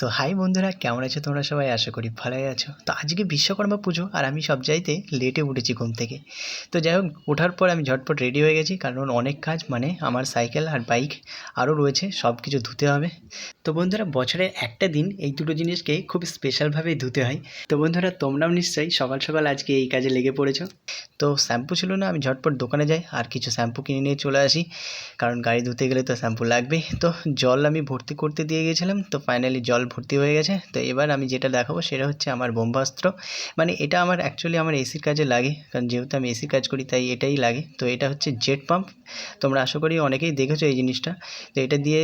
So high বন্ধুরা, কেমন আছো তোমরা সবাই? আশা করি ভালোই আছো। তো আজকে বিশ্বকর্মা পুজো আর আমি সব চাইতে লেটে উঠেছি ঘুম থেকে। তো যাই হোক, ওঠার পর আমি ঝটপট রেডি হয়ে গেছি, কারণ অনেক কাজ, মানে আমার সাইকেল আর বাইক আরও রয়েছে, সব কিছু ধুতে হবে। তো বন্ধুরা, বছরের একটা দিন এই দুটো জিনিসকে খুব স্পেশালভাবেই ধুতে হয়। তো বন্ধুরা, তোমরাও নিশ্চয়ই সকাল সকাল আজকে এই কাজে লেগে পড়েছো। তো শ্যাম্পু ছিল না, আমি ঝটপট দোকানে যাই আর কিছু শ্যাম্পু কিনে নিয়ে চলে আসি, কারণ গাড়ি ধুতে গেলে তো শ্যাম্পু লাগবেই। তো জল আমি ভর্তি করতে দিয়ে গেছিলাম, তো ফাইনালি জল ভর্তি হয়ে গেছে। তো এবার আমি যেটা দেখাবো সেটা হচ্ছে আমার ব্রহ্মাস্ত্র। মানে এটা আমার অ্যাকচুয়ালি আমার এসির কাজে লাগে, কারণ যেহেতু আমি এসির কাজ করি তাই এটাই লাগে। তো এটা হচ্ছে জেট পাম্প। তোমরা আশা করি অনেকেই দেখেছো এই জিনিসটা। তো এটা দিয়ে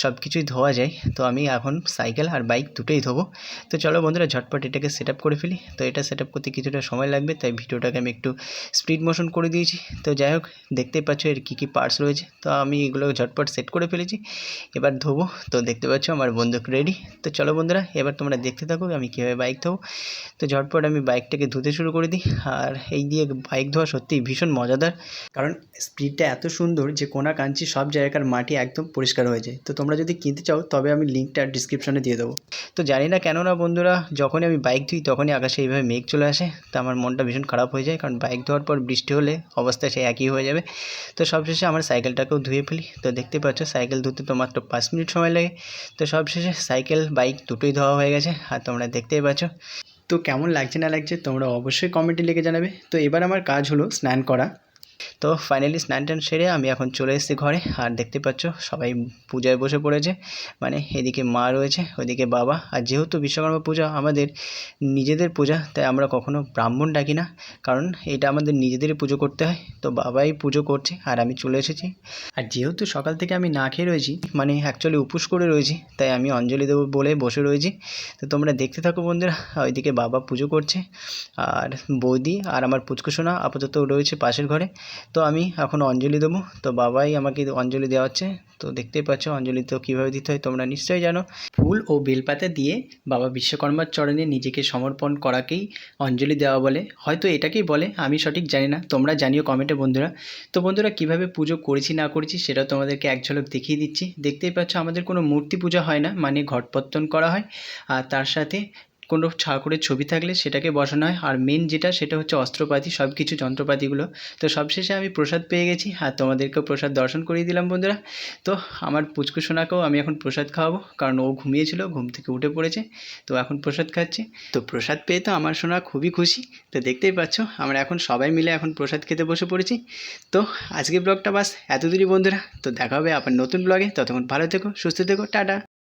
সব কিছুই ধোয়া যায়। তো আমি এখন সাইকেল আর বাইক দুটোই ধোবো। তো চলো বন্ধুরা, ঝটপট এটাকে সেট আপ করে ফেলি। তো এটা সেট আপ করতে কিছুটা সময় লাগবে, তাই ভিডিওটাকে আমি একটু স্পিড মোশন করে দিয়েছি। তো যাই হোক, দেখতেই পাচ্ছ এর কী কী পার্টস রয়েছে। তো আমি এগুলো ঝটপট সেট করে ফেলেছি, এবার ধোবো। তো দেখতে পাচ্ছ আমার বন্দুক রেডি। তো চলো বন্ধুরা, এবার তোমরা দেখতে থাকো আমি কীভাবে বাইক ধোবো। তো ঝটপট আমি বাইকটাকে ধুতে শুরু করে দিই। আর এই দিয়ে বাইক ধোয়া সত্যিই ভীষণ মজাদার, কারণ স্পিডটা এত সুন্দর যে কোনা কাঞ্চি সব জায়গার মাটি একদম পরিষ্কার হয়ে যায়। তো তোমরা যদি কিনতে চাও তবে আমি লিঙ্কটা ডিসক্রিপশনে দিয়ে দেবো। তো জানি না কেন না বন্ধুরা, যখনই আমি বাইক ধুই তখনই আকাশে এইভাবে মেঘ চলে আসে। তো আমার মনটা ভীষণ খারাপ হয়ে যায়, কারণ বাইক ধোয়ার পর বৃষ্টি হলে অবস্থা সেই একই হয়ে যাবে। তো সবশেষে আমার সাইকেলটাকেও ধুয়ে ফেলি। তো দেখতে পাচ্ছ সাইকেল ধুতে তো মাত্র 5 মিনিট সময় লাগে। তো সবশেষে সাইকেল বাইক দুটোই ধোয়া হয়ে গেছে, আর তোমরা দেখতেই পাচ্ছ। তো কেমন লাগছে না লাগছে তোমরা অবশ্যই কমেন্টে লিখে জানাবে। তো এবার আমার কাজ হলো স্নান করা। তো ফাইনালি স্নান টান সেরে আমি এখন চলে এসেছি ঘরে। আর দেখতে পাচ্ছ সবাই পূজায় বসে পড়েছে, মানে এদিকে মা রয়েছে, ওইদিকে বাবা। আর যেহেতু বিশ্বকর্মা পূজা আমাদের নিজেদের পূজা, তাই আমরা কখনো ব্রাহ্মণ ডাকি না, কারণ এটা আমাদের নিজেদেরই পুজো করতে হয়। তো বাবাই পুজো করছে আর আমি চলে এসেছি। আর যেহেতু সকাল থেকে আমি না খেয়ে রয়েছি, মানে অ্যাকচুয়ালি উপোস করে রয়েছি, তাই আমি অঞ্জলি দেবো বলে বসে রয়েছি। তো তোমরা দেখতে থাকো বন্ধুরা। ওইদিকে বাবা পুজো করছে, আর বৌদি আর আমার পুচকুসোনা আপাতত রয়েছে পাশের ঘরে। তো আমি এখন অঞ্জলি দেবো। তো বাবাই আমাকে অঞ্জলি দেওয়া হচ্ছে। তো দেখতেই পাচ্ছ অঞ্জলি তো কীভাবে দিতে হয় তোমরা নিশ্চয়ই জানো। ফুল ও বেলপাতা দিয়ে বাবা বিশ্বকর্মার চরণে নিজেকে সমর্পণ করাকেই অঞ্জলি দেওয়া বলে, হয়তো এটাকেই বলে, আমি সঠিক জানি না, তোমরা জানিও কমেন্টে বন্ধুরা। তো বন্ধুরা, কীভাবে পুজো করেছি না করেছি সেটাও তোমাদেরকে এক ঝলক দেখিয়ে দিচ্ছি। দেখতেই পাচ্ছ আমাদের কোনো মূর্তি পূজা হয় না, মানে ঘটপত্তন করা হয়, আর তার সাথে কোনো ঠাকুরের ছবি থাকলে সেটাকে বসানো হয়। আর মেন যেটা সেটা হচ্ছে অস্ত্রপাতি, সব কিছু যন্ত্রপাতিগুলো। তো সবশেষে আমি প্রসাদ পেয়ে গেছি, আর তোমাদেরকেও প্রসাদ দর্শন করিয়ে দিলাম বন্ধুরা। তো আমার পুচকুসোনাকেও আমি এখন প্রসাদ খাওয়াবো, কারণ ও ঘুমিয়েছিল, ঘুম থেকে উঠে পড়েছে, তো এখন প্রসাদ খাচ্ছে। তো প্রসাদ পেয়ে তো আমার সোনা খুবই খুশি। তো দেখতেই পাচ্ছ আমরা এখন সবাই মিলে এখন প্রসাদ খেতে বসে পড়েছি। তো আজকের ব্লগটা বাস এত দূরই বন্ধুরা। তো দেখা হবে আবার নতুন ব্লগে, ততক্ষণ ভালো থেকো, সুস্থ থেকো, টাটা।